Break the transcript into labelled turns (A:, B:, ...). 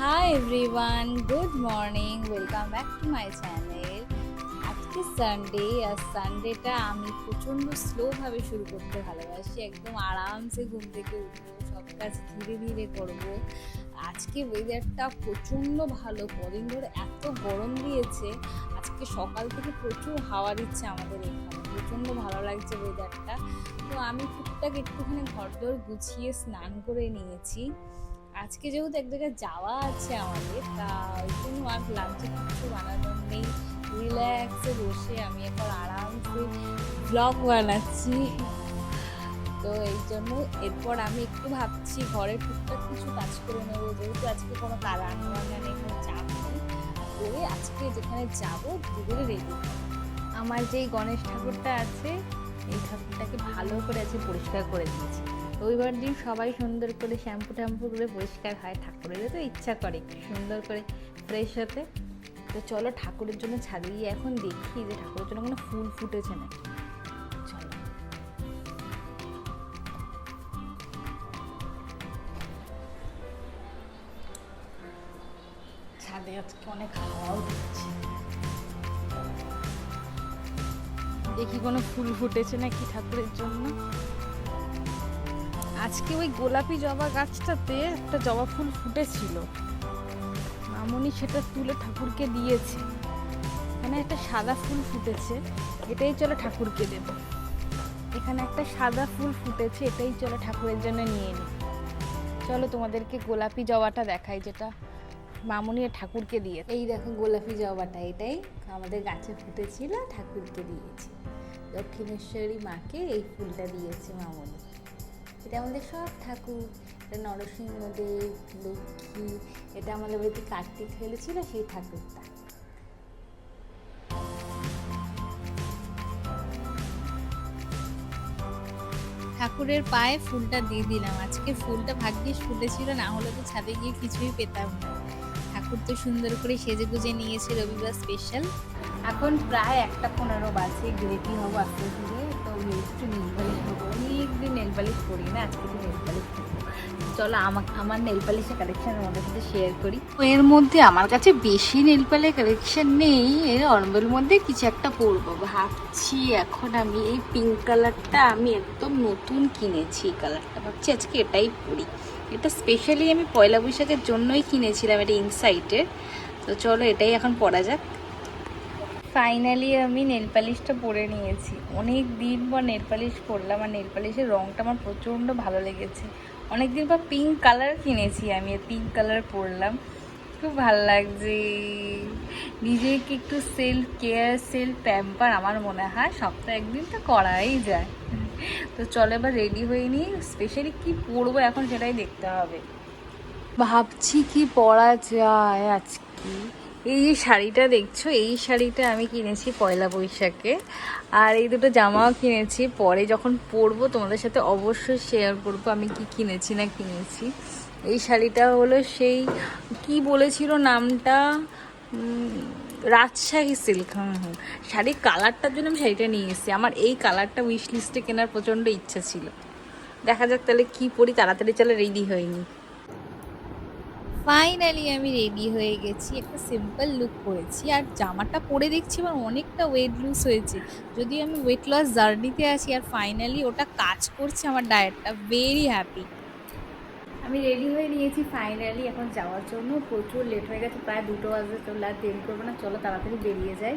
A: Hi everyone, good morning, welcome back to my channel. আজকে Sunday, আর সানডেটা আমি প্রচণ্ড স্লোভাবে শুরু করতে ভালোবাসি। একদম আরামসে ঘুম থেকে উঠবো, সব কাজ ধীরে ধীরে করবো। আজকে ওয়েদারটা প্রচণ্ড ভালো, কদিন ধরে এত গরম দিয়েছে, আজকে সকাল থেকে প্রচুর হাওয়া দিচ্ছে আমাদের এখানে, প্রচণ্ড ভালো লাগছে ওয়েদারটা। তো আমি টুকটাক একটুখানি ঘরদোর গুছিয়ে স্নান করে নিয়েছি। আজকে যেহেতু এক জায়গায় যাওয়া আছে আমাদের, তা ওই জন্য আর লাঞ্চে কিছু বানানোর নেই, রিল্যাক্সে বসে আমি এখন আরামসে ব্লগ বানাচ্ছি। তো এই জন্য এরপর আমি একটু ভাবছি ঘরে টুকটাক কিছু কাজ করে নেবো, যেহেতু আজকে কোনো রান্না বান্না নেই, কোনো চাপ নেই, করে আজকে যেখানে যাবো দুপুরে রেডি। আমার যেই গণেশ ঠাকুরটা আছে, এই ঠাকুরটাকে ভালো করে আজকে পরিষ্কার করে দিয়েছি। রবিবার দিন সবাই সুন্দর করে শ্যাম্পু ট্যাম্পু করে পরিষ্কার হয়, ঠাকুরেরও তো ইচ্ছা করে একটু সুন্দর করে ফ্রেশ হতে। তো চলো ঠাকুরের জন্য ছাদে গিয়ে এখন দেখি যে ঠাকুরের জন্য কোনো ফুল ফুটেছে নাকি। চলো, ছাদে আজকে অনেক হাওয়াও দিচ্ছে, দেখি কোনো ফুল ফুটেছে নাকি ঠাকুরের জন্য। আজকে ওই গোলাপি জবা গাছটাতে একটা জবা ফুল ফুটেছিল, মামনি সেটা তুলে ঠাকুরকে দিয়েছে। এখানে একটা সাদা ফুল ফুটেছে, এটাই চলো ঠাকুরকে দেব। এখানে একটা সাদা ফুল ফুটেছে, এটাই চলো ঠাকুরের জন্য নিয়ে নিই। চলো তোমাদেরকে গোলাপি জবাটা দেখাই, যেটা মামনি ঠাকুরকে দিয়ে। এই দেখো গোলাপি জবাটা, এটাই আমাদের গাছে ফুটেছিল, ঠাকুরকে দিয়েছি। দক্ষিণেশ্বরী মাকে এই ফুলটা দিয়েছে মামনি। এটা আমাদের সব ঠাকুর, এটা নরসিংহদেব, লক্ষ্মী, এটা আমাদের বাড়িতে কার্তিক ফেলেছিল সেই ঠাকুরটা। ঠাকুরের পায়ে ফুলটা দিয়ে দিলাম। আজকে ফুলটা ভাগ্যিস ফুটেছিল, না হলে তো ছাদে গিয়ে কিছুই পেতাম না। ঠাকুর তো সুন্দর করে সেজে গুজে নিয়েছে, রবিবার স্পেশাল। এখন প্রায় 1:15 বাজে, রেডি হবো আস্তে ধীরে। তো একটু নেল পালিশ করবো, অনেকদিন নেল পালিশ করি না, আজকে একটু নেল পালিশ করবো। চলো আমার নেল পালিশের কালেকশন আমাদের সাথে শেয়ার করি। এর মধ্যে আমার কাছে বেশি নেল পালিশের কালেকশন নেই, এর অর্বের মধ্যে কিছু একটা পরবো ভাবছি। এখন আমি এই পিঙ্ক কালারটা আমি একদম নতুন কিনেছি, এই কালারটা ভাবছি আজকে এটাই পরি। এটা স্পেশালি আমি পয়লা বৈশাখের জন্যই কিনেছিলাম, এটা ইনসাইটের। তো চলো এটাই এখন পরা যাক। ফাইনালি আমি নেল পালিশটা পরে নিয়েছি, অনেক দিন পর নেল পালিশ পরলাম, আর নেল পালিশের রঙটা আমার প্রচণ্ড ভালো লেগেছে। অনেক দিন পর পিঙ্ক কালার কিনেছি আমি, পিঙ্ক কালার পরলাম, খুব ভালো লাগছে। নিজেকে একটু সেলফ কেয়ার, সেলফ প্যাম্পার আমার মনে হয় সপ্তাহে একদিন তো করাই যায়। তো চলো এবার রেডি হয়ে নিই, স্পেশালি কি পরবো এখন সেটাই দেখতে হবে। ভাবছি কি পরা যায় আজকে। এই যে শাড়িটা দেখছো, এই শাড়িটা আমি কিনেছি পয়লা বৈশাখে, আর এই দুটো জামাও কিনেছি, পরে যখন পরবো তোমাদের সাথে অবশ্যই শেয়ার করবো আমি কি কিনেছি না কিনেছি। এই শাড়িটা হলো সেই কি বলেছিল নামটা, রাজশাহী সিল্ক। শাড়ির কালারটার জন্য আমি শাড়িটা নিয়ে এসেছি, আমার এই কালারটা উইশ লিস্টে কেনার প্রচণ্ড ইচ্ছা ছিল। দেখা যাক তাহলে কি পরি, তাড়াতাড়ি চলে রেডি হয়নি। ফাইনালি আমি রেডি হয়ে গেছি, একটা সিম্পল লুক করেছি, আর জামাটা পরে দেখছি আমার অনেকটা ওয়েট লুজ হয়েছে। যদি আমি ওয়েট লস জার্নিতে আছি, আর ফাইনালি ওটা কাজ করছে আমার ডায়েটটা, ভেরি হ্যাপি। আমি রেডি হয়ে নিয়েছি ফাইনালি এখন যাওয়ার জন্য। প্রচুর লেট হয়ে গেছে, প্রায় 2টো বাজে, চলো আর দেরি করবো না, চলো তাড়াতাড়ি বেরিয়ে যাই।